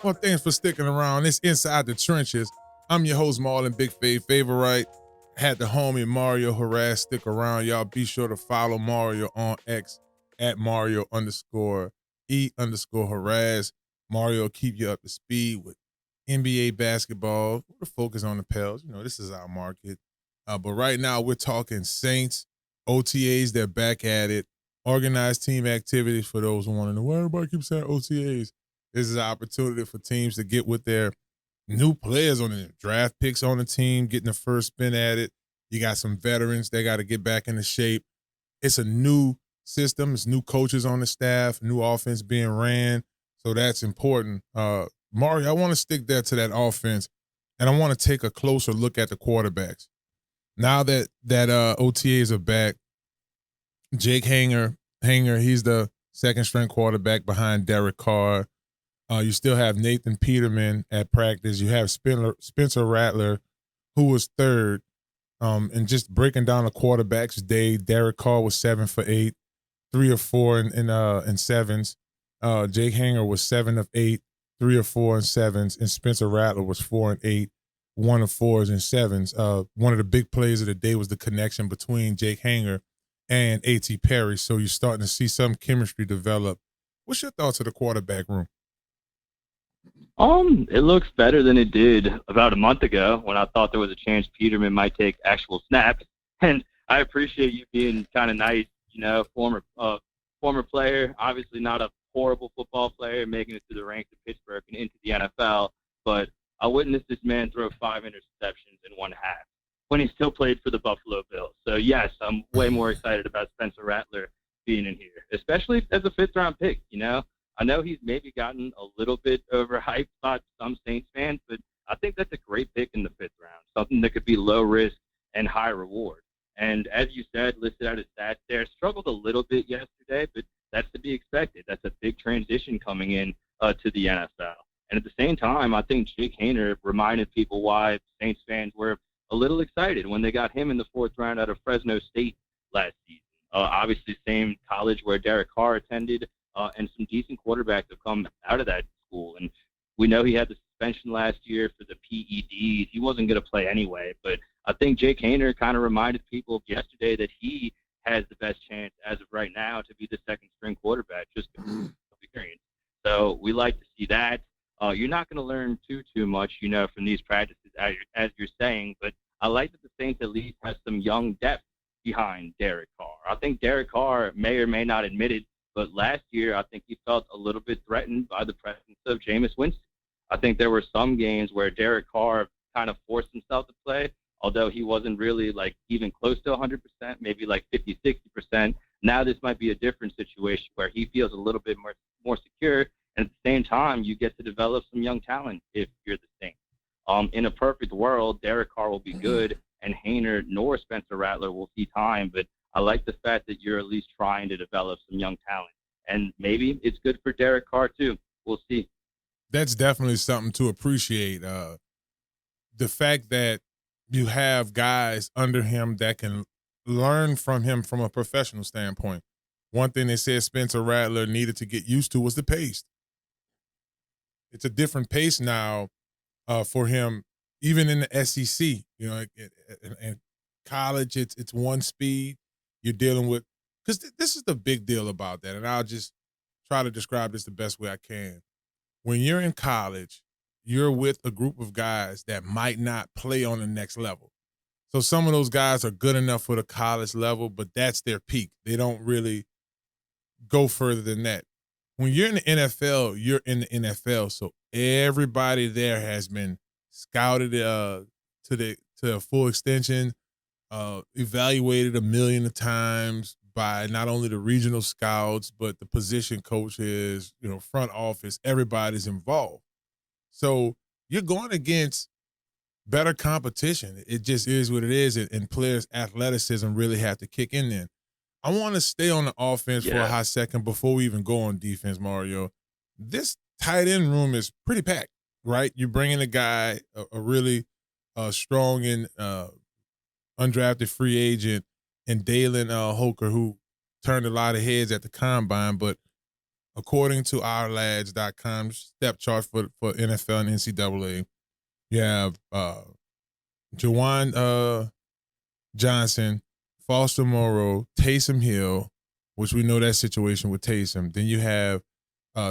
Well, thanks for sticking around. It's Inside the Trenches. I'm your host, Marlon Favorite. Had the homie Mario Jerez stick around. Y'all be sure to follow Mario on X at Mario underscore E underscore Jerez. Mario will keep you up to speed with NBA basketball. We're focused on the Pels. You know, this is our market. But right now, we're talking Saints, OTAs. They're back at it. Organized team activities for those who want to know why everybody keeps saying OTAs. This is an opportunity for teams to get with their new players on the draft picks on the team, getting the first spin at it. You got some veterans. They got to get back into shape. It's a new system. It's new coaches on the staff, new offense being ran. So that's important. Mario, I want to stick there to that offense, and I want to take a closer look at the quarterbacks. Now that OTAs are back, Jake Haener, he's the second string quarterback behind Derek Carr. You still have Nathan Peterman at practice. You have Spencer Rattler, who was third. And just breaking down the quarterbacks day, Derek Carr was 7 for 8, 3 of 4 in sevens. Jake Haener was 7 of 8, 3 of 4 in sevens, and Spencer Rattler was 4 and 8, 1 of 4s in sevens. One of the big plays of the day was the connection between Jake Haener and A.T. Perry. So you're starting to see some chemistry develop. What's your thoughts of the quarterback room? It looks better than it did about a month ago when I thought there was a chance Peterman might take actual snaps. And I appreciate you being kind of nice, former player, obviously not a horrible football player, making it through the ranks of Pittsburgh and into the NFL. But I witnessed this man throw 5 interceptions in one half when he still played for the Buffalo Bills. So yes, I'm way more excited about Spencer Rattler being in here, especially as a 5th-round pick. I know he's maybe gotten a little bit overhyped by some Saints fans, but I think that's a great pick in the 5th round, something that could be low risk and high reward. And as you said, listed out his stats there, struggled a little bit yesterday, but that's to be expected. That's a big transition coming in to the NFL. And at the same time, I think Jake Haener reminded people why Saints fans were a little excited when they got him in the 4th round out of Fresno State last season. Obviously, same college where Derek Carr attended. And some decent quarterbacks have come out of that school. And we know he had the suspension last year for the PEDs. He wasn't going to play anyway. But I think Jake Haener kind of reminded people yesterday that he has the best chance as of right now to be the second-string quarterback, just because of experience. So we like to see that. You're not going to learn too much, from these practices, as you're saying. But I like that the Saints at least have some young depth behind Derek Carr. I think Derek Carr may or may not admit it, but last year, I think he felt a little bit threatened by the presence of Jameis Winston. I think there were some games where Derek Carr kind of forced himself to play, although he wasn't really even close to 100%, maybe like 50, 60%. Now this might be a different situation where he feels a little bit more secure. And at the same time, you get to develop some young talent if you're the Saints. In a perfect world, Derek Carr will be good, and Haener nor Spencer Rattler will see time, but I like the fact that you're at least trying to develop some young talent. And maybe it's good for Derek Carr, too. We'll see. That's definitely something to appreciate. The fact that you have guys under him that can learn from him from a professional standpoint. One thing they said Spencer Rattler needed to get used to was the pace. It's a different pace now for him, even in the SEC. In college, it's one speed. You're dealing with, because this is the big deal about that, and I'll just try to describe this the best way I can. When you're in college, you're with a group of guys that might not play on the next level. So some of those guys are good enough for the college level, but that's their peak. They don't really go further than that. When you're in the NFL, you're in the NFL. So everybody there has been scouted to a full extension, evaluated a million of times by not only the regional scouts, but the position coaches, front office, everybody's involved. So you're going against better competition. It just is what it is, and players' athleticism really have to kick in there. I want to stay on the offense for a hot second before we even go on defense, Mario. This tight end room is pretty packed, right? You're bringing a guy, a really strong and undrafted free agent, and Dalen Harker, who turned a lot of heads at the combine. But according to ourlads.com step chart for NFL and NCAA, you have Juwan Johnson, Foster Moreau, Taysom Hill, which we know that situation with Taysom. Then you have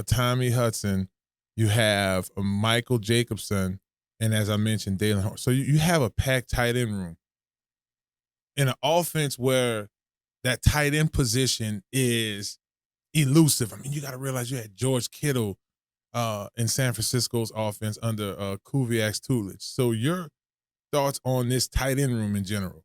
Tommy Hudson, you have Michael Jacobson, and as I mentioned, Dalen Harker. So you have a packed tight end room in an offense where that tight end position is elusive. I mean, you got to realize you had George Kittle in San Francisco's offense under Kubiak's tutelage. So your thoughts on this tight end room in general?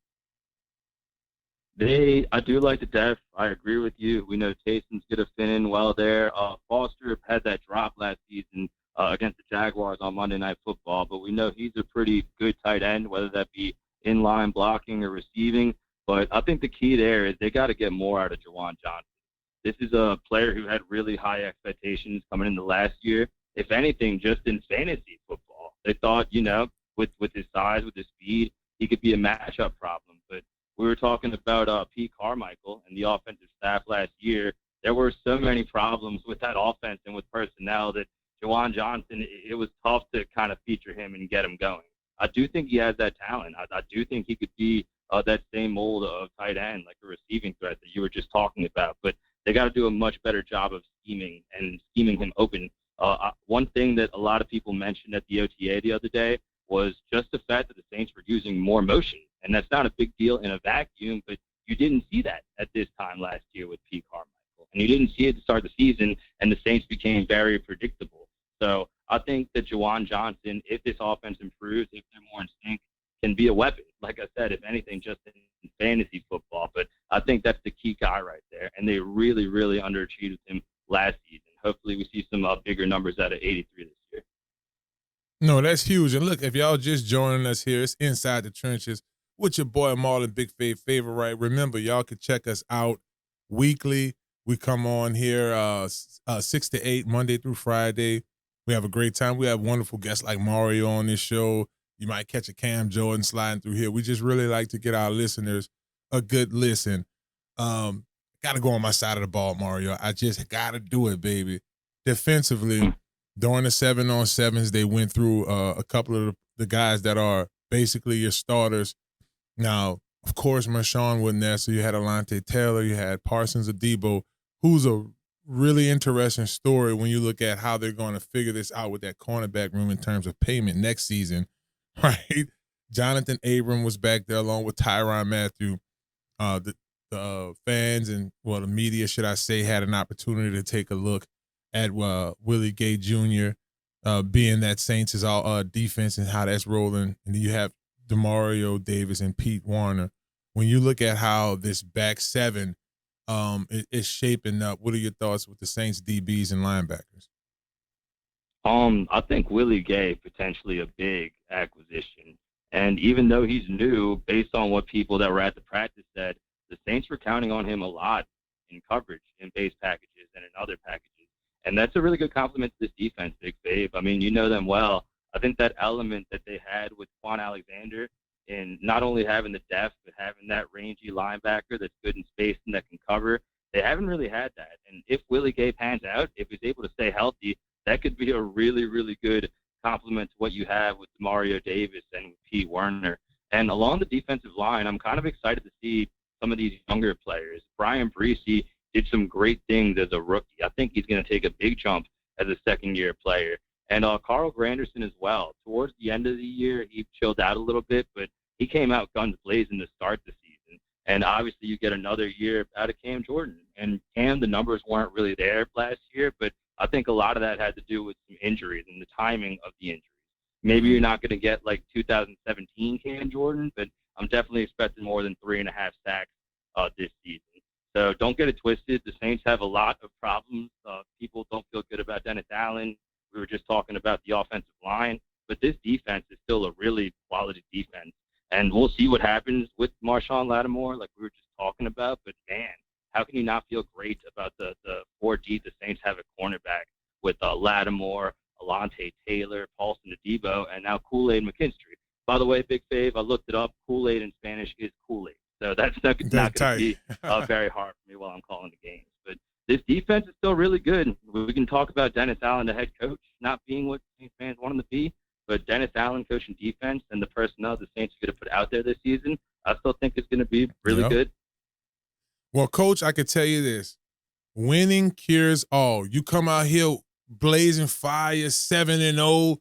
I do like the depth. I agree with you. We know Taysom's going to fit in well there. Foster had that drop last season against the Jaguars on Monday Night Football, but we know he's a pretty good tight end, whether that be inline blocking or receiving. But I think the key there is they got to get more out of Juwan Johnson. This is a player who had really high expectations coming into last year. If anything, just in fantasy football, they thought, with his size, with his speed, he could be a matchup problem. But we were talking about Pete Carmichael and the offensive staff last year. There were so many problems with that offense and with personnel that Juwan Johnson, it was tough to kind of feature him and get him going. I do think he has that talent. I do think he could be that same mold of tight end, like a receiving threat that you were just talking about. But they got to do a much better job of scheming him open. One thing that a lot of people mentioned at the OTA the other day was just the fact that the Saints were using more motion. And that's not a big deal in a vacuum, but you didn't see that at this time last year with Pete Carmichael. And you didn't see it to start the season, and the Saints became very predictable. So I think that Juwan Johnson, if this offense improves, if they're more in sync, can be a weapon. Like I said, if anything, just in fantasy football. But I think that's the key guy right there. And they really, really underachieved him last season. Hopefully we see some bigger numbers out of 83 this year. No, that's huge. And look, if y'all just joining us here, it's Inside the Trenches with your boy Marlon Big Favorite. Remember, y'all can check us out weekly. We come on here 6 to 8, Monday through Friday. We have a great time. We have wonderful guests like Mario on this show. You might catch a Cam Jordan sliding through here. We just really like to get our listeners a good listen. Got to go on my side of the ball, Mario. I just got to do it, baby. Defensively, during the 7-on-7s, they went through a couple of the guys that are basically your starters. Now, of course, Marshawn wasn't there, so you had Alante Taylor, you had Parsons Adebo, who's a really interesting story when you look at how they're going to figure this out with that cornerback room in terms of payment next season, right? Jonathan Abram was back there along with Tyrann Mathieu. The fans and, well, the media, should I say, had an opportunity to take a look at Willie Gay Jr. Being that Saints is all defense and how that's rolling. And then you have DeMario Davis and Pete Warner. When you look at how this back seven is shaping up, what are your thoughts with the Saints DBs and linebackers? I think Willie Gay potentially a big acquisition. And even though he's new, based on what people that were at the practice said, the Saints were counting on him a lot in coverage, in base packages, and in other packages. And that's a really good compliment to this defense, Big Fave. I mean, you know them well. I think that element that they had with Quan Alexander in not only having the depth, but having that rangy linebacker that's good in space and that can cover, they haven't really had that. And if Willie Gay pans out, if he's able to stay healthy, that could be a really, really good compliment to what you have with Mario Davis and with Pete Werner. And along the defensive line, I'm kind of excited to see some of these younger players. Brian Breesy did some great things as a rookie. I think he's going to take a big jump as a second-year player. And Carl Granderson as well. Towards the end of the year, he chilled out a little bit, but he came out guns blazing to start the season. And obviously you get another year out of Cam Jordan. And Cam, the numbers weren't really there last year, but I think a lot of that had to do with some injuries and the timing of the injuries. Maybe you're not going to get like 2017 Cam Jordan, but I'm definitely expecting more than 3.5 sacks this season. So don't get it twisted. The Saints have a lot of problems. People don't feel good about Dennis Allen. We were just talking about the offensive line, but this defense is still a really quality defense. And we'll see what happens with Marshawn Lattimore, like we were just talking about. But, man, how can you not feel great about the 4D the Saints have at cornerback with Lattimore, Alante Taylor, Paulson Adebo, and now Kool-Aid McKinstry. By the way, Big Fave, I looked it up. Kool-Aid in Spanish is Kool-Aid. So that's not going to be very hard for me while I'm calling the games. But this defense is still really good. We can talk about Dennis Allen, the head coach, not being what Saints fans want him to be, but Dennis Allen coaching defense and the personnel the Saints are going to put out there this season, I still think it's going to be really good. Well, Coach, I can tell you this. Winning cures all. You come out here blazing fire, 7-0.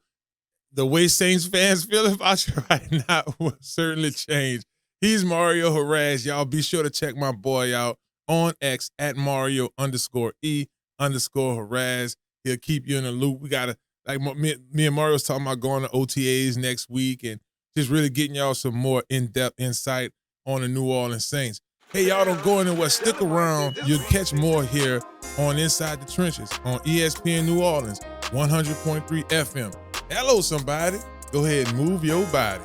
The way Saints fans feel about you right now will certainly change. He's Mario Jerez. Y'all be sure to check my boy out on X at Mario_E_Jerez. He'll keep you in the loop. We got to, like me and Mario was talking about going to OTAs next week and just really getting y'all some more in-depth insight on the New Orleans Saints. Hey, y'all don't go anywhere. Stick around. You'll catch more here on Inside the Trenches on ESPN New Orleans, 100.3 FM. Hello, somebody. Go ahead and move your body.